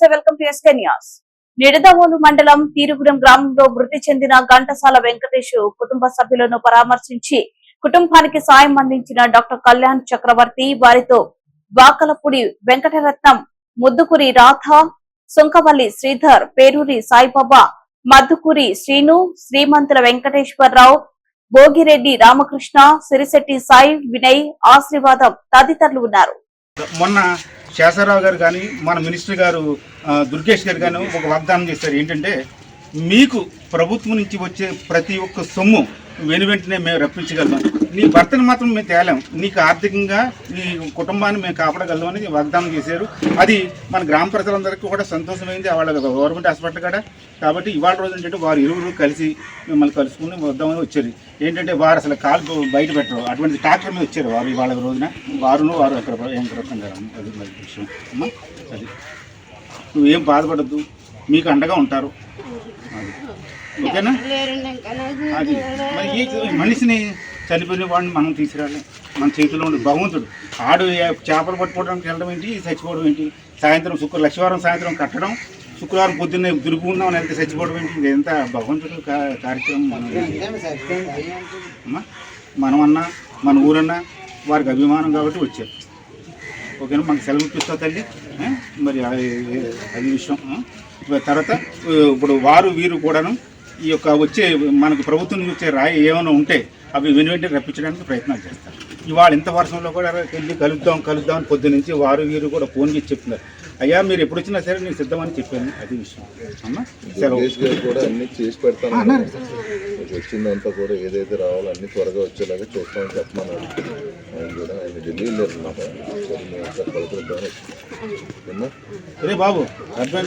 నమస్తే, welcome to SK news. Nidadavolu మండలం తీరుగురం గ్రామంలో మృతి చెందిన ఘంటసాల వెంకటేష్ కుటుంబ సభ్యులను పరామర్శించి కుటుంబానికి సాయం అందించిన డాక్టర్ కళ్యాణ్ చక్రవర్తి, వారితో వాకలపూడి వెంకటరత్నం, ముద్దుకూరి రాధ, సుంకవల్లి శ్రీధర్, పేరూరి సాయిబాబా, మద్దుకూరి శ్రీను, శ్రీమంతుల వెంకటేశ్వరరావు, భోగిరెడ్డి రామకృష్ణ, సిరిశెట్టి సాయి వినయ్, ఆశీర్వాదం తదితరులు ఉన్నారు. మొన్న శేషరావు గారు కానీ మన మినిస్టర్ గారు దుర్గేష్ గారు కానీ ఒక వాగ్దానం చేశారు. ఏంటంటే మీకు ప్రభుత్వం నుంచి వచ్చే ప్రతి ఒక్క సొమ్ము వెంటనే మేము రప్పించగలం, నీ భర్తను మాత్రం మేము తేలాం, నీకు ఆర్థికంగా నీ కుటుంబాన్ని మేము కాపాడగలం అని వాగ్దానం చేశారు. అది మన గ్రామ ప్రజలందరికీ కూడా సంతోషమైంది. వాళ్ళ గవర్నమెంట్ హాస్పిటల్ కూడా. కాబట్టి ఇవాళ రోజు ఏంటంటే వారు ఇరువురు కలిసి మిమ్మల్ని కలుసుకుని వద్దామని వచ్చారు. ఏంటంటే వారు అసలు కాలు బయట పెట్టరు, అటువంటి ట్రాక్టర్ మీద వచ్చారు వారు ఇవాళ రోజున. వారు అక్కడ వెంకటరత్నం అది మరి విషయం అమ్మా. అది నువ్వేం బాధపడద్దు, మీకు అండగా ఉంటారు. అది ఓకేనా? అది మరి ఈ మనిషిని చనిపోయిన వాడిని మనం తీసుకురాలి, మన చేతిలో ఉండే భగవంతుడు. ఆడు చేపలు పట్టుకోవడానికి వెళ్ళడం ఏంటి, చచ్చిపోవడం ఏంటి, సాయంత్రం లక్షవారం సాయంత్రం కట్టడం, శుక్రవారం పొద్దున్నే దురుపుకుందాం అని వెళ్తే చచ్చిపోవడం ఏంటి, ఇదంతా భగవంతుడు కార్యక్రమం. మనమన్నా మన ఊరన్నా వారికి అభిమానం కాబట్టి వచ్చారు. ఓకేనా? మనకు సెలవు ఇప్పిస్తావు తల్లి. మరి అది విషయం. తర్వాత ఇప్పుడు వీరు కూడాను ఈ యొక్క వచ్చే మనకు ప్రభుత్వం నుంచి వచ్చే రాయి ఏమైనా ఉంటే అవి వెంటనే రప్పించడానికి ప్రయత్నాలు చేస్తారు. ఇవాళ ఇంత వర్షంలో కూడా వెళ్ళి కలుద్దాం అని పొద్దు నుంచి వీరు కూడా ఫోన్ చేసి చెప్తున్నారు. అయ్యా మీరు ఎప్పుడు వచ్చినా సరే నేను సిద్ధమని చెప్పాను. అది విషయం అమ్మా. కూడా అన్ని చేసి పెడతాను, వచ్చిందంతా కూడా ఏదైతే రావాలో అన్ని త్వరగా వచ్చేలాగా చూస్తామని చెప్పమన్నాడు. ఆయన కూడా ఆయన ఢిల్లీ వెళ్ళారు అన్నమాట. బాబు అడ్వాన్స్